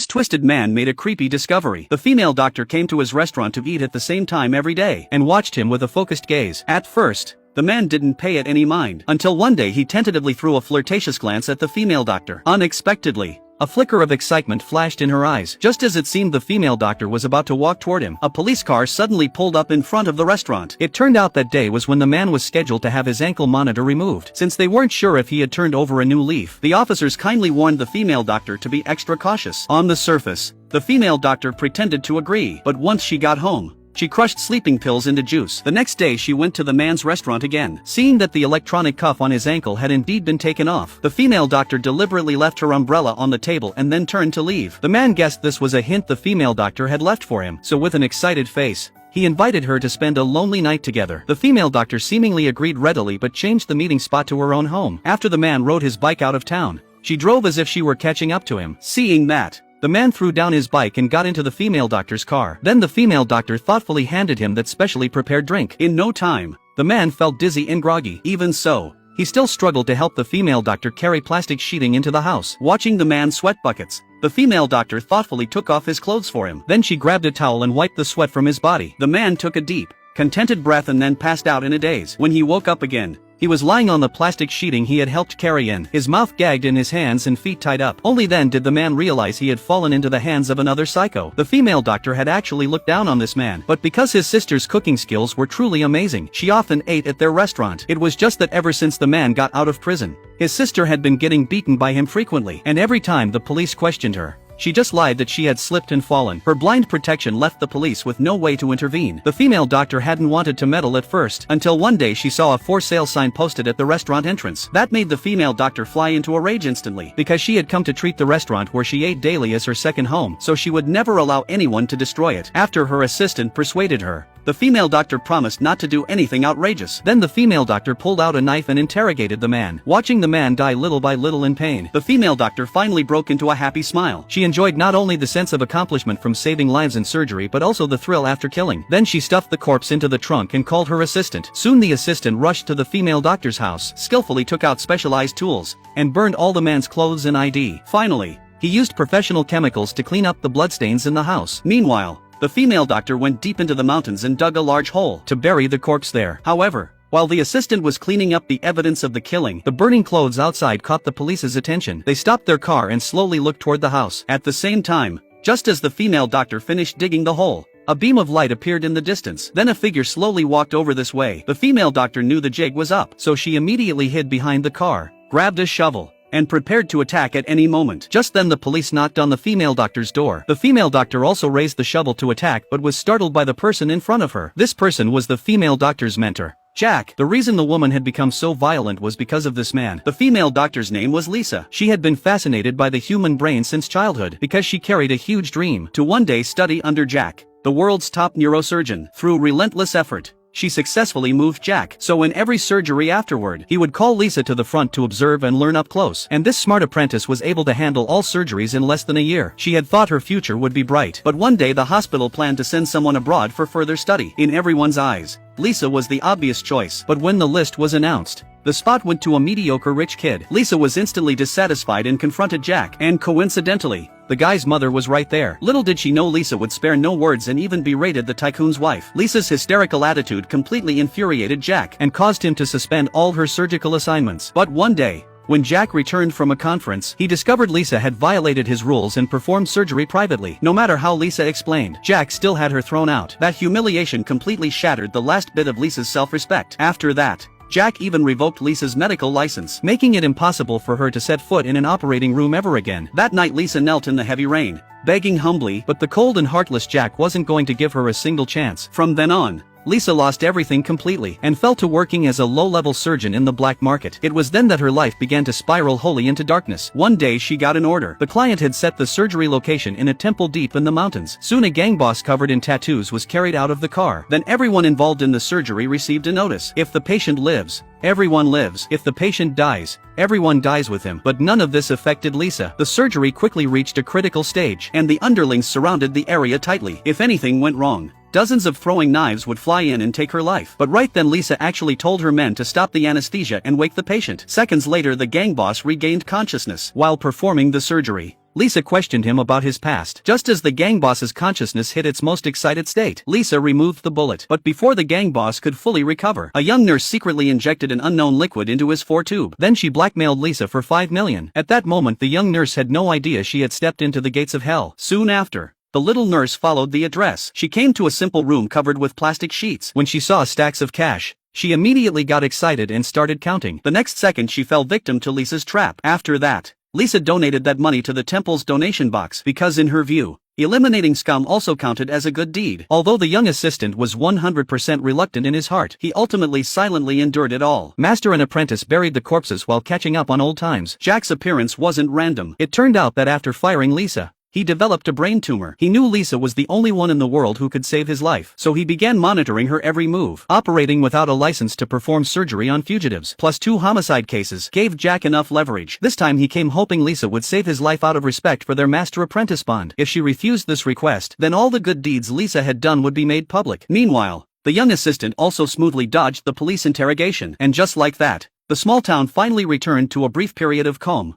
twisted man made a creepy discovery. The female doctor came to his restaurant to eat at the same time every day and watched him with a focused gaze. At first, the man didn't pay it any mind until one day he tentatively threw a flirtatious glance at the female doctor. Unexpectedly, a flicker of excitement flashed in her eyes. Just as it seemed the female doctor was about to walk toward him, a police car suddenly pulled up in front of the restaurant. It turned out that day was when the man was scheduled to have his ankle monitor removed. Since they weren't sure if he had turned over a new leaf, the officers kindly warned the female doctor to be extra cautious. On the surface, the female doctor pretended to agree, but once she got home, she crushed sleeping pills into juice. The next day she went to the man's restaurant again. Seeing that the electronic cuff on his ankle had indeed been taken off, the female doctor deliberately left her umbrella on the table and then turned to leave. The man guessed this was a hint the female doctor had left for him, so with an excited face, he invited her to spend a lonely night together. The female doctor seemingly agreed readily but changed the meeting spot to her own home. After the man rode his bike out of town, she drove as if she were catching up to him. Seeing that, the man threw down his bike and got into the female doctor's car. Then the female doctor thoughtfully handed him that specially prepared drink. In no time, the man felt dizzy and groggy. Even so, he still struggled to help the female doctor carry plastic sheeting into the house. Watching the man's sweat buckets, the female doctor thoughtfully took off his clothes for him. Then she grabbed a towel and wiped the sweat from his body. The man took a deep, contented breath and then passed out in a daze. When he woke up again, he was lying on the plastic sheeting he had helped carry in, his mouth gagged and his hands and feet tied up. Only then did the man realize he had fallen into the hands of another psycho. The female doctor had actually looked down on this man, but because his sister's cooking skills were truly amazing, she often ate at their restaurant. It was just that ever since the man got out of prison, his sister had been getting beaten by him frequently, and every time the police questioned her, she just lied that she had slipped and fallen. Her blind protection left the police with no way to intervene. The female doctor hadn't wanted to meddle at first, until one day she saw a for sale sign posted at the restaurant entrance. That made the female doctor fly into a rage instantly, because she had come to treat the restaurant where she ate daily as her second home, so she would never allow anyone to destroy it. After her assistant persuaded her, the female doctor promised not to do anything outrageous. Then the female doctor pulled out a knife and interrogated the man. Watching the man die little by little in pain, the female doctor finally broke into a happy smile. She enjoyed not only the sense of accomplishment from saving lives in surgery but also the thrill after killing. Then she stuffed the corpse into the trunk and called her assistant. Soon the assistant rushed to the female doctor's house, skillfully took out specialized tools, and burned all the man's clothes and ID. Finally, he used professional chemicals to clean up the bloodstains in the house. Meanwhile, the female doctor went deep into the mountains and dug a large hole to bury the corpse there. However, while the assistant was cleaning up the evidence of the killing, the burning clothes outside caught the police's attention. They stopped their car and slowly looked toward the house. At the same time, just as the female doctor finished digging the hole, a beam of light appeared in the distance. Then a figure slowly walked over this way. The female doctor knew the jig was up, so she immediately hid behind the car, grabbed a shovel, and prepared to attack at any moment. Just then the police knocked on the female doctor's door. The female doctor also raised the shovel to attack but was startled by the person in front of her. This person was the female doctor's mentor, Jack. The reason the woman had become so violent was because of this man. The female doctor's name was Lisa. She had been fascinated by the human brain since childhood because she carried a huge dream to one day study under Jack, the world's top neurosurgeon. Through relentless effort, she successfully moved Jack, so in every surgery afterward, he would call Lisa to the front to observe and learn up close. And this smart apprentice was able to handle all surgeries in less than a year. She had thought her future would be bright, but one day the hospital planned to send someone abroad for further study. In everyone's eyes, Lisa was the obvious choice, but when the list was announced, the spot went to a mediocre rich kid. Lisa was instantly dissatisfied and confronted Jack, and coincidentally, the guy's mother was right there. Little did she know Lisa would spare no words and even berated the tycoon's wife. Lisa's hysterical attitude completely infuriated Jack and caused him to suspend all her surgical assignments. But one day, when Jack returned from a conference, he discovered Lisa had violated his rules and performed surgery privately. No matter how Lisa explained, Jack still had her thrown out. That humiliation completely shattered the last bit of Lisa's self-respect. After that, Jack even revoked Lisa's medical license, making it impossible for her to set foot in an operating room ever again. That night Lisa knelt in the heavy rain, begging humbly, but the cold and heartless Jack wasn't going to give her a single chance. From then on, Lisa lost everything completely and fell to working as a low-level surgeon in the black market. It was then that her life began to spiral wholly into darkness. One day she got an order. The client had set the surgery location in a temple deep in the mountains. Soon a gang boss covered in tattoos was carried out of the car. Then everyone involved in the surgery received a notice. If the patient lives, everyone lives. If the patient dies, everyone dies with him. But none of this affected Lisa. The surgery quickly reached a critical stage, and the underlings surrounded the area tightly. If anything went wrong, dozens of throwing knives would fly in and take her life. But right then Lisa actually told her men to stop the anesthesia and wake the patient. Seconds later the gang boss regained consciousness. While performing the surgery, Lisa questioned him about his past. Just as the gang boss's consciousness hit its most excited state, Lisa removed the bullet. But before the gang boss could fully recover, a young nurse secretly injected an unknown liquid into his foretube. Then she blackmailed Lisa for $5 million. At that moment, the young nurse had no idea she had stepped into the gates of hell. Soon after, the little nurse followed the address. She came to a simple room covered with plastic sheets. When she saw stacks of cash, she immediately got excited and started counting. The next second she fell victim to Lisa's trap. After that, Lisa donated that money to the temple's donation box because in her view, eliminating scum also counted as a good deed. Although the young assistant was 100% reluctant in his heart, he ultimately silently endured it all. Master and apprentice buried the corpses while catching up on old times. Jack's appearance wasn't random. It turned out that after firing Lisa, he developed a brain tumor. He knew Lisa was the only one in the world who could save his life, so he began monitoring her every move. Operating without a license to perform surgery on fugitives, plus 2 homicide cases, gave Jack enough leverage. This time he came hoping Lisa would save his life out of respect for their master-apprentice bond. If she refused this request, then all the good deeds Lisa had done would be made public. Meanwhile, the young assistant also smoothly dodged the police interrogation, and just like that, the small town finally returned to a brief period of calm.